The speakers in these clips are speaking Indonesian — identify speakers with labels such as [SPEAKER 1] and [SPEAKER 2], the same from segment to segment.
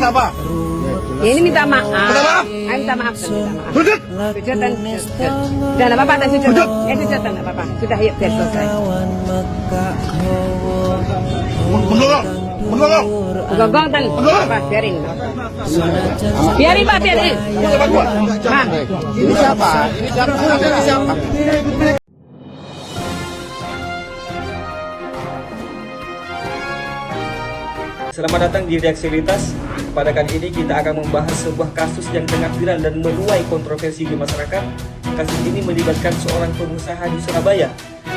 [SPEAKER 1] Kenapa?
[SPEAKER 2] Ya ini minta maaf.
[SPEAKER 1] Minta maaf?
[SPEAKER 2] Minta maaf. Minta maaf.
[SPEAKER 1] Sujud!
[SPEAKER 2] Sujud dan sujud. Sudah enggak apa-apa dan sujud.
[SPEAKER 1] Sujud!
[SPEAKER 2] Sujud dan enggak apa-apa. Sudah yuk biar selesai.
[SPEAKER 1] Menggolong! Menggolong!
[SPEAKER 2] Gonggong dan apa biarin. Biarin Pak, biarin. Pak.
[SPEAKER 1] Ini siapa? Ini siapa? Ini siapa?
[SPEAKER 3] Selamat datang di Reaksibilitas. Pada kali ini kita akan membahas sebuah kasus yang tengah viral dan menuai kontroversi di masyarakat. Kasus ini melibatkan seorang pengusaha di Surabaya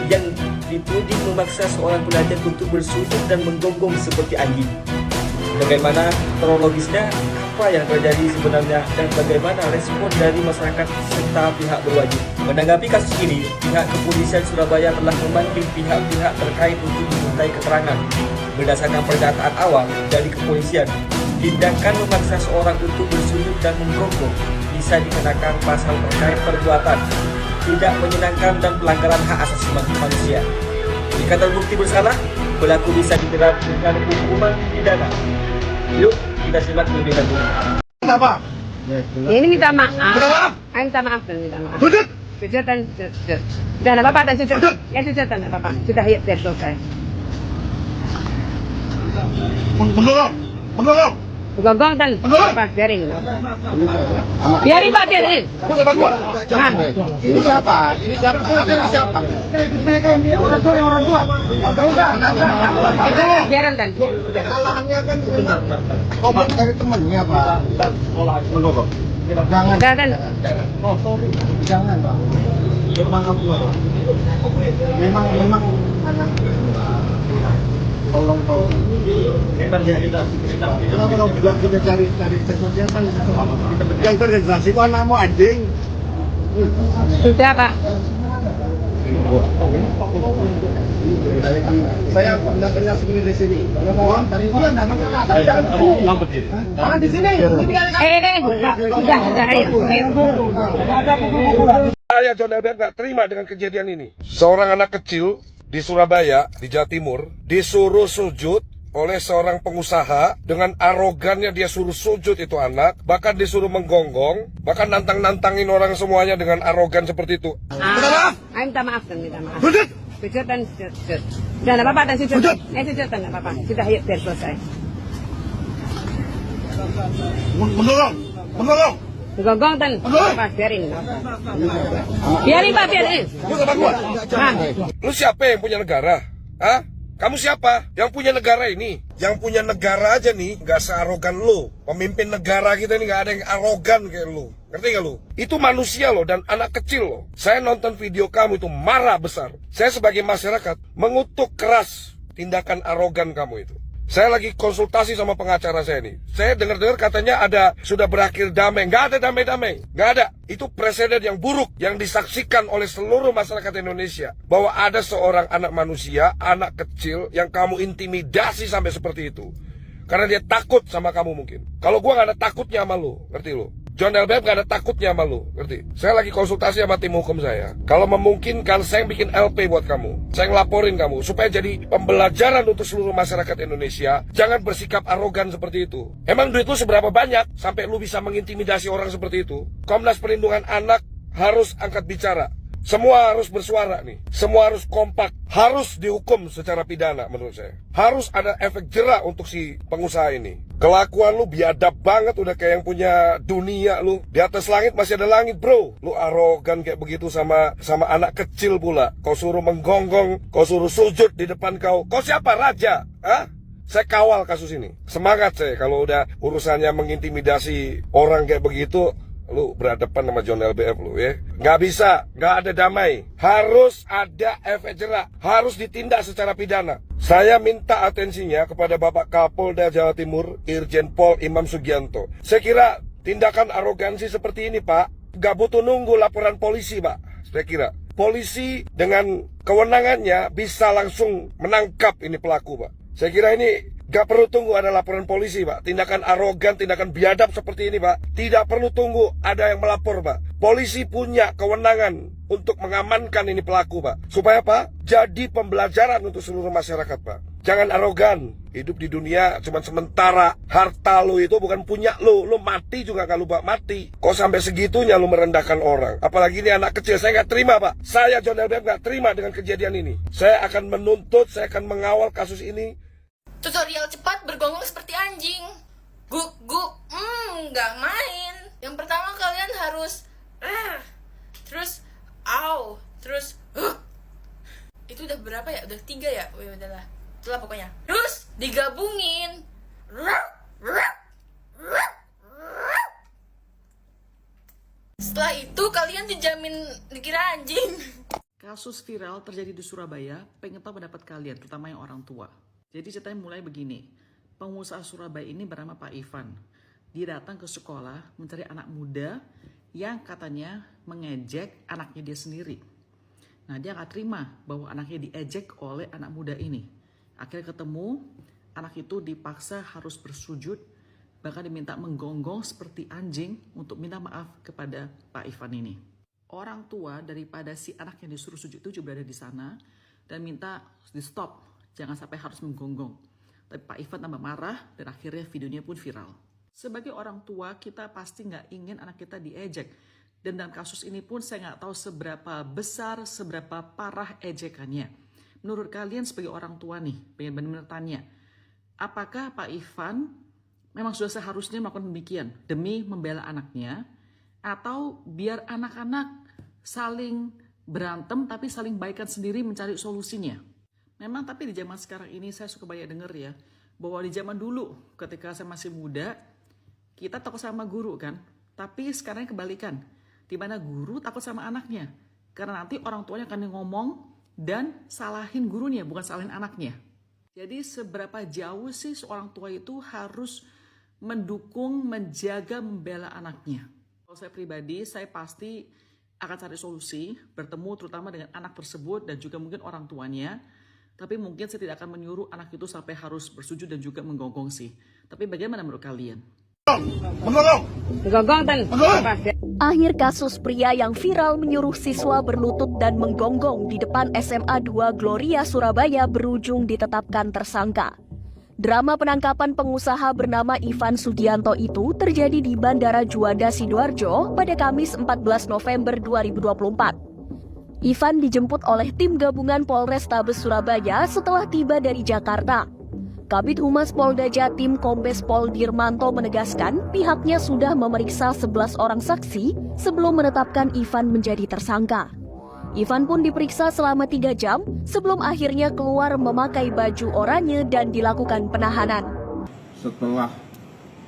[SPEAKER 3] yang dituding memaksa seorang pelajar untuk bersujud dan menggonggong seperti anjing. Bagaimana kronologisnya, apa yang terjadi sebenarnya, dan bagaimana respon dari masyarakat serta pihak berwajib. Menanggapi kasus ini, pihak kepolisian Surabaya telah memanggil pihak-pihak terkait untuk dimintai keterangan. Berdasarkan pernyataan awal dari kepolisian, tindakan memaksa seorang untuk bersujud dan menggonggong bisa dikenakan pasal terkait perbuatan tidak menyenangkan dan pelanggaran hak asasi manusia. Jika terbukti bersalah, pelaku bisa dijerat dengan hukuman pidana. Yuk, kita simak lebih lanjut.
[SPEAKER 1] Kenapa?
[SPEAKER 2] Ini minta maaf.
[SPEAKER 1] Minta maaf?
[SPEAKER 2] Minta maaf dan minta maaf.
[SPEAKER 1] Sujud!
[SPEAKER 2] Sujud dan sujud. Sudah enggak apa-apa dan sujud. Ya sujud dan enggak apa-apa. Sudah yuk biar selesai.
[SPEAKER 1] Menggolong! Menggolong!
[SPEAKER 2] Gonggong dan apa biarin. Biarin Pak, biarin. Pak.
[SPEAKER 1] Ini siapa? Ini siapa? Ini siapa? Orang tua.
[SPEAKER 2] Biarin dan.
[SPEAKER 1] Kau dari temannya, Pak. Menggolong. Jangan.
[SPEAKER 2] Dan.
[SPEAKER 1] Jangan, Pak. Memang tolong. Kenapa kau bilang kita cari sesuatu kan? Kita itu organisasi kok anakmu anjing.
[SPEAKER 2] Sudah Pak.
[SPEAKER 1] Saya pendapatnya segini di sini. Mohon tadi bulan jangan di sini.
[SPEAKER 2] Sudah, ayo.
[SPEAKER 4] Saya John Elbert nggak terima dengan kejadian ini. Seorang anak kecil di Surabaya, di Jawa Timur, disuruh sujud oleh seorang pengusaha. Dengan arogannya dia suruh sujud itu anak, bahkan disuruh menggonggong, bahkan nantang-nantangin orang semuanya dengan arogan seperti itu.
[SPEAKER 2] Minta maaf dan minta maaf.
[SPEAKER 1] Sujud!
[SPEAKER 2] Sujud dan sujud. Sudah enggak apa-apa dan sujud. Sujud dan enggak apa-apa. Sudah yuk biar selesai.
[SPEAKER 1] Menggolong! Menggolong!
[SPEAKER 2] Gonggong dan apa biarin. Biarin Pak, biarin. Pak.
[SPEAKER 4] Lu siapa yang punya negara? Hah? Kamu siapa? Yang punya negara ini? Yang punya negara aja nih, nggak searogan lu. Pemimpin negara kita ini nggak ada yang arogan kayak lu. Ngerti gak lu? Itu manusia loh dan anak kecil loh. Saya nonton video kamu itu marah besar. Saya sebagai masyarakat mengutuk keras tindakan arogan kamu itu. Saya lagi konsultasi sama pengacara saya nih. Saya dengar-dengar katanya sudah berakhir damai. Nggak ada damai-damai. Nggak ada. Itu presiden yang buruk yang disaksikan oleh seluruh masyarakat Indonesia. Bahwa ada seorang anak manusia, anak kecil yang kamu intimidasi sampai seperti itu. Karena dia takut sama kamu mungkin. Kalau gua nggak ada takutnya sama lu, ngerti lu? John Elbert gak ada takutnya sama lu, ngerti? Saya lagi konsultasi sama tim hukum saya. Kalau memungkinkan, saya bikin LP buat kamu. Saya ngelaporin kamu, supaya jadi pembelajaran untuk seluruh masyarakat Indonesia. Jangan bersikap arogan seperti itu. Emang duit lu seberapa banyak, sampai lu bisa mengintimidasi orang seperti itu? Komnas Perlindungan Anak harus angkat bicara. Semua harus bersuara nih. Semua harus kompak. Harus dihukum secara pidana menurut saya. Harus ada efek jera untuk si pengusaha ini. Kelakuan lu biadab banget, udah kayak yang punya dunia lu. Di atas langit masih ada langit, bro. Lu arogan kayak begitu sama anak kecil pula. Kau suruh menggonggong, kau suruh sujud di depan kau. Kau siapa? Raja? Hah? Saya kawal kasus ini. Semangat saya kalau udah urusannya mengintimidasi orang kayak begitu. Lu berhadapan sama John LBF lu ya. Nggak bisa, nggak ada damai. Harus ada efek jerak. Harus ditindak secara pidana. Saya minta atensinya kepada Bapak Kapolda Jawa Timur, Irjen Pol Imam Sugianto. Saya kira tindakan arogansi seperti ini, Pak, nggak butuh nunggu laporan polisi, Pak. Saya kira polisi dengan kewenangannya bisa langsung menangkap ini pelaku, Pak. Saya kira ini gak perlu tunggu ada laporan polisi, Pak. Tindakan arogan, tindakan biadab seperti ini, Pak, tidak perlu tunggu ada yang melapor, Pak. Polisi punya kewenangan untuk mengamankan ini pelaku, Pak. Supaya, Pak, jadi pembelajaran untuk seluruh masyarakat, Pak. Jangan arogan. Hidup di dunia cuma sementara. Harta lo itu bukan punya lo. Lo mati juga kalau lupa mati. Kok sampai segitunya lo merendahkan orang? Apalagi ini anak kecil. Saya nggak terima, Pak. Saya John LBM nggak terima dengan kejadian ini. Saya akan menuntut, saya akan mengawal kasus ini.
[SPEAKER 5] Tutorial cepat bergonggong seperti anjing. Nggak main. Yang pertama kalian harus terus terus itu udah berapa ya? Udah 3 ya? Udahlah. Itulah pokoknya. Terus digabungin. Setelah itu kalian dijamin dikira anjing.
[SPEAKER 6] Kasus viral terjadi di Surabaya, pengen tahu pendapat kalian, terutama yang orang tua. Jadi ceritanya mulai begini, pengusaha Surabaya ini bernama Pak Ivan. Dia datang ke sekolah mencari anak muda yang katanya mengejek anaknya dia sendiri. Nah, dia nggak terima bahwa anaknya diejek oleh anak muda ini. Akhirnya ketemu, anak itu dipaksa harus bersujud, bahkan diminta menggonggong seperti anjing untuk minta maaf kepada Pak Ivan ini. Orang tua daripada si anak yang disuruh sujud itu juga berada di sana dan minta di stop, jangan sampai harus menggonggong. Tapi Pak Ivan tambah marah dan akhirnya videonya pun viral. Sebagai orang tua, kita pasti nggak ingin anak kita diejek. Dan dalam kasus ini pun saya nggak tahu seberapa besar, seberapa parah ejekannya. Menurut kalian sebagai orang tua nih, pengen benar-benar tanya, apakah Pak Ivan memang sudah seharusnya melakukan demikian demi membela anaknya, atau biar anak-anak saling berantem tapi saling baikan sendiri mencari solusinya? Memang tapi di zaman sekarang ini saya suka banyak denger ya, bahwa di zaman dulu ketika saya masih muda, kita takut sama guru kan, tapi sekarang kebalikan. Di mana guru takut sama anaknya. Karena nanti orang tuanya akan ngomong dan salahin gurunya, bukan salahin anaknya. Jadi seberapa jauh sih seorang tua itu harus mendukung, menjaga, membela anaknya? Kalau saya pribadi, saya pasti akan cari solusi, bertemu terutama dengan anak tersebut dan juga mungkin orang tuanya. Tapi mungkin saya tidak akan menyuruh anak itu sampai harus bersujud dan juga menggonggong sih. Tapi bagaimana menurut kalian?
[SPEAKER 2] Gonggong tan.
[SPEAKER 7] Akhir kasus pria yang viral menyuruh siswa berlutut dan menggonggong di depan SMA 2 Gloria Surabaya berujung ditetapkan tersangka. Drama penangkapan pengusaha bernama Ivan Sugianto itu terjadi di Bandara Juanda Sidoarjo pada Kamis 14 November 2024. Ivan dijemput oleh tim gabungan Polrestabes Surabaya setelah tiba dari Jakarta. Kabid Humas Polda Jatim Kombes Pol Dirmanto menegaskan pihaknya sudah memeriksa 11 orang saksi sebelum menetapkan Ivan menjadi tersangka. Ivan pun diperiksa selama 3 jam sebelum akhirnya keluar memakai baju oranye dan dilakukan penahanan.
[SPEAKER 8] Setelah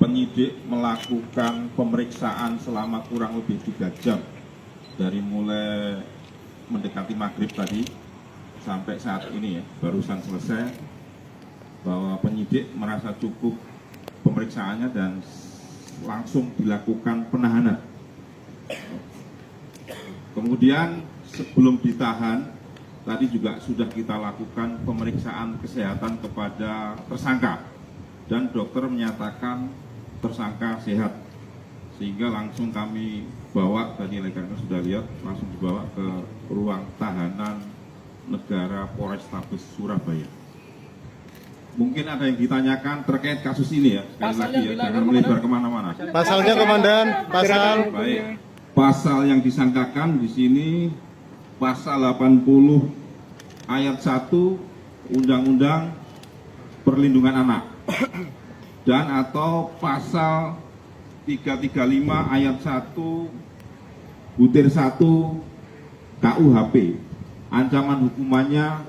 [SPEAKER 8] penyidik melakukan pemeriksaan selama kurang lebih 3 jam dari mulai mendekati maghrib tadi sampai saat ini ya, barusan selesai, bahwa penyidik merasa cukup pemeriksaannya dan langsung dilakukan penahanan. Kemudian sebelum ditahan, tadi juga sudah kita lakukan pemeriksaan kesehatan kepada tersangka dan dokter menyatakan tersangka sehat, sehingga langsung kami bawa, tadi rekan sudah lihat, langsung dibawa ke ruang tahanan negara Polrestabes Surabaya. Mungkin ada yang ditanyakan terkait kasus ini ya, sekali lagi ya, jangan melebar kemana-mana.
[SPEAKER 1] Pasalnya komandan, pasal.
[SPEAKER 8] Baik, pasal yang disangkakan di sini pasal 80 ayat 1 Undang-Undang Perlindungan Anak dan atau pasal 335 ayat 1 butir 1 KUHP. Ancaman hukumannya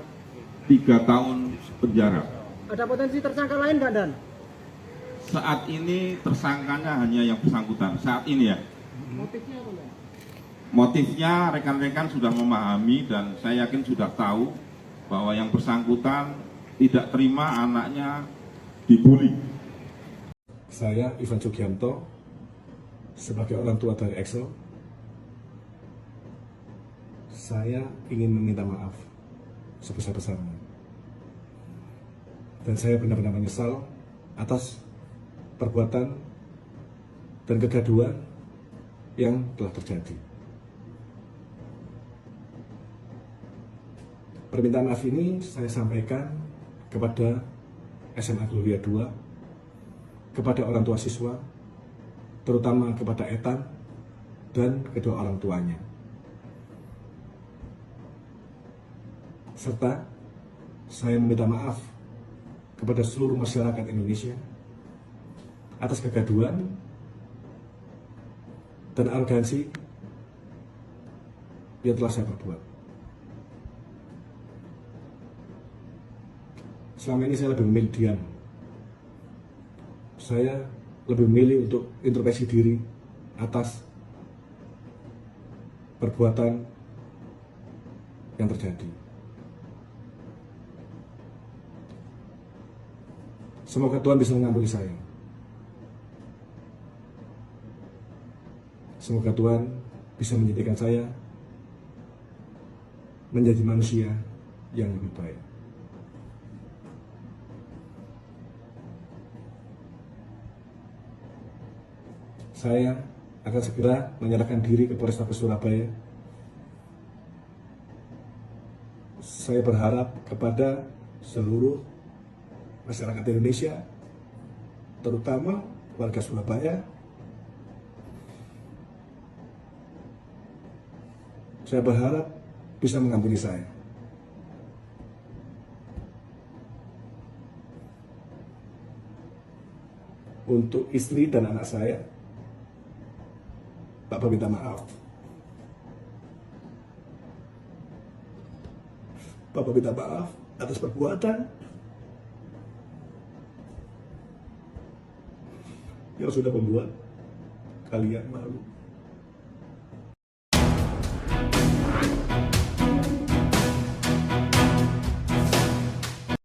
[SPEAKER 8] 3 tahun penjara.
[SPEAKER 9] Ada potensi tersangka lain Pak Dan?
[SPEAKER 8] Saat ini tersangkanya hanya yang bersangkutan. Saat ini ya.
[SPEAKER 9] Motifnya apa Pak?
[SPEAKER 8] Motifnya rekan-rekan sudah memahami dan saya yakin sudah tahu bahwa yang bersangkutan tidak terima anaknya dibully.
[SPEAKER 10] Saya Ivan Sugianto sebagai orang tua dari Excel, saya ingin meminta maaf sebesar-besarnya. Dan saya benar-benar menyesal atas perbuatan dan kegaduhan yang telah terjadi. Permintaan maaf ini saya sampaikan kepada SMA Gloria 2, kepada orang tua siswa, terutama kepada Ethan dan kedua orang tuanya. Serta saya meminta maaf kepada seluruh masyarakat Indonesia atas kegaduhan dan arogansi yang telah saya perbuat. Selama ini saya lebih memilih diam. Saya lebih memilih untuk introspeksi diri atas perbuatan yang terjadi. Semoga Tuhan bisa mengampuni saya. Semoga Tuhan bisa menjadikan saya menjadi manusia yang lebih baik. Saya akan segera menyerahkan diri ke Polrestabes Surabaya. Saya berharap kepada seluruh masyarakat Indonesia, terutama warga Surabaya, saya berharap bisa mengampuni saya. Untuk istri dan anak saya, Bapak minta maaf. Bapak minta maaf atas perbuatan yang sudah membuat kalian malu.